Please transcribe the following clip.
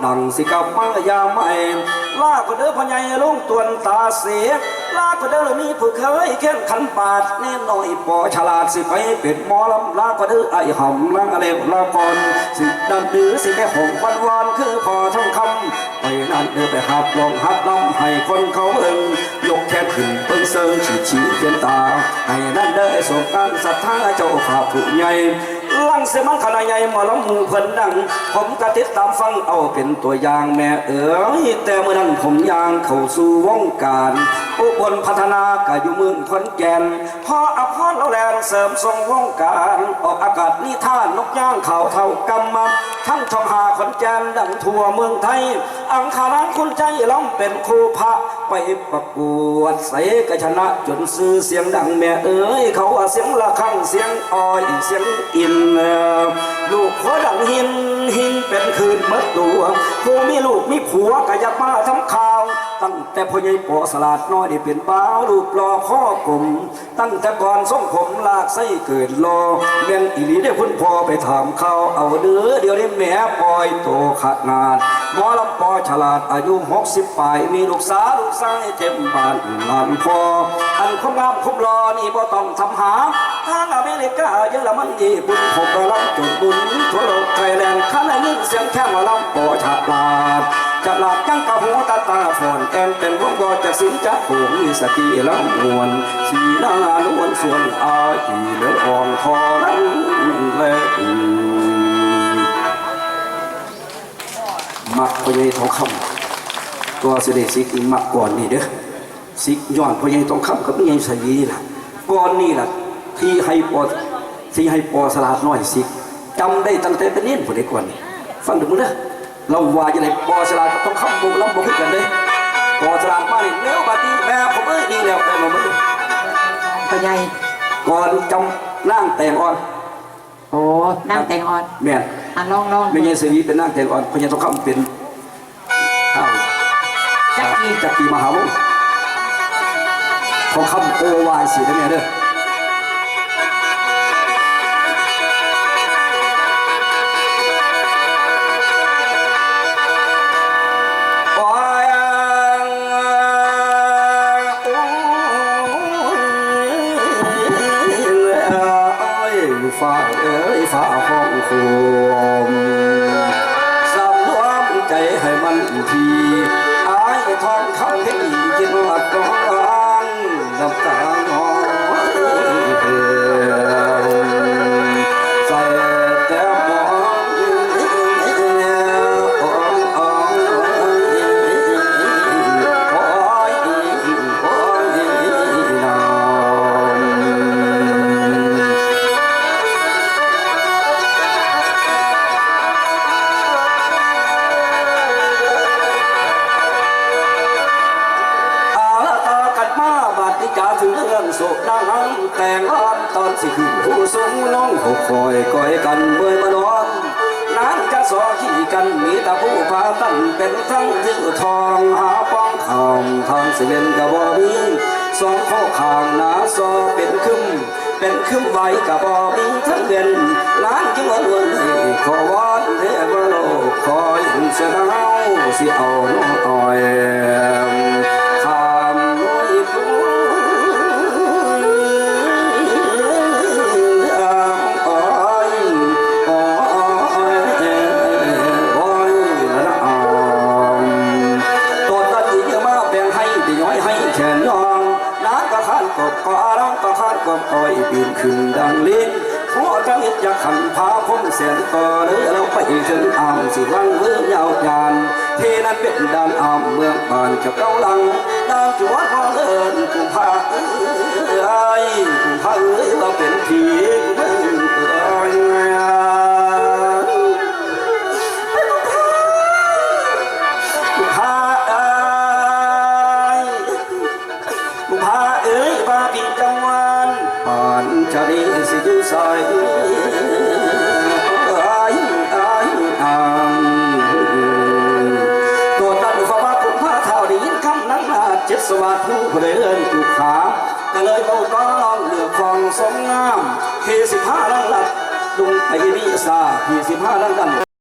ดังสิกับมายาไม่ลาก็เด้อพ่อใหญ่ลุงตวนตาเสียลาก็เด้อมีผู้เคยแค่นขันปาดแน่น้อยปอฉลาดสิไปเป็ดหมอลำลาก็เด้อไอหอมลังอะไรลาก่อนสิดันดื้อสิแม่หงวันวานคือพอทองคำไปนั่นเด้อไปหับลองหับลำให้คนเขาเอิงยกแค่ขึ้นเปิ้งเซิงฉีเพียนตาให้นั่นเด้อส่งการศรัทธาเจ้าข้าผู้ใหญ่ลังเสมันขนาดใหญ่มาล้อมหมู่เพิ่นดังผมกระติดตามฟังเอาเป็นตัวอย่างแม่แต่เมื่อนั้นผมยางเข้าสู่วงการอุบลพัฒนากะอยู่เมืองขอนแก่นพออภรเราแลนเสริมทรงวงการออกอากาศนิทานนกย่างข่าวเท่ากำมาทั้งช่องหาขอนแก่นดังทั่วเมืองไทยอังคารานคุณใจล้ำเป็นครูพระไปประกวดใส่กระชนะจนซื้อเสียงดังแม่เขาว่าเสียงละครั้งเสียงอ้อยเสียงอินลูกขอดังหินเป็นคืนเมื่อตัวผู้มีลูกมีผัวก็อยากมาทำข่าวตั้งแต่พ่อใหญ่ปอสลาดน้อยได้เป็นบ้าวลูกรอข้อกลมตั้งแต่ก่อนส่งผมลากไส้เกิดรอเมียนอีหลีได้คุณพ่อไปถามเขาเอาเด้อเดี๋ยวนี้แม่ปล่อยโตขนาดหมอลำปอฉลาดอายุ60 ปีมีลูกสาวเต็มบ้านหลานพ่ออันคงงามคงรอนี่บ่ต้องทำหาทางอเมริกาเยอรมันญี่ปุ่นผมกำลังจุดบุญทั่วโลกไทยแลนด์ข้าในยินเสียงแค่หมอลำปอฉลาดจังกะหัวตาฝนแอนเป็นวงบอจากสินจักผูกมีสกีแล้วมวนสีหน้าล้วนส่วนอาอีเลืออ่อนคอนั้นและมักพญายทองคำตัวเสด็จสิกมักก่อนนี่เด้อสิกย้อนพญายทองคำกับพญายสยีล่ะก่อนนี่ล่ะที่ให้ปอสลาดน้อยสิกจำได้ตั้งแต่เป็นเน้นผู้ใดก่อนนี่ฟังดูมั้งเด้อเราว่าจะไหนปอสลาดต้องคำบุกล้ำบุกกันเลยปอสลาดมาเนี่ยแล้วบัดนี้แม่ผมดีแล้วแต่มาไม่ได้พญายก่อนจำนั่งแต่งอ่อนโอ้นั่งแต่งอ่อนแม่ลองไม่ใช่สวีเป็นนั่งแต่งอ่อนพญาทองคำเป็นจักรีมหาวงศ์ทองคำโอวายสีนั่นเองเด้อฝ่าห้องโคมสำรวมใจให้มันทีอายทองคำให้กินหลักก้อนน้ำตาน้อยใส่แก้มมโศกดังแต่งอ่อนตอนสิขึ้นผู้สูงน้องหกคอยก้อยกันเมื่อยมานอนนั้นจะสอขี่กันมีแต่ผู้พาตั้งเป็นทั้งยื้อทองหาป้องข่าวทางสิเลนกับบอบีสองข้อข่างหนาซอเป็นคึมไว้กับบอบีทั้งเด่นล้านจึงวันวันขอวอนเทวโลกคอยเสียเท้าสิเอาน้องอ่อยก็คอยปีนขึ้นดังลิ้นขอจังอิดอยากขันพาพ้นเสียงต่อหรือเราไปถึงอ่างสิวังเมืองยาวยานที่นั้นเป็นด้านอ่างเมืองบ้านจะเก้าหลังดาวจวดพอเลินกุมภากุมภาเราเป็นผีจะดีสิอยู่ใส่ตัวตันฟ้าผมผ้าเท่าดียินคำนั้นเจ็ดสวัสดิ์ผู้เดินถูกขาก็เลยเบาต้องเหลือคลองสมงามที่15 ลังลัดลุงไปวิสาที่15 ลังดัน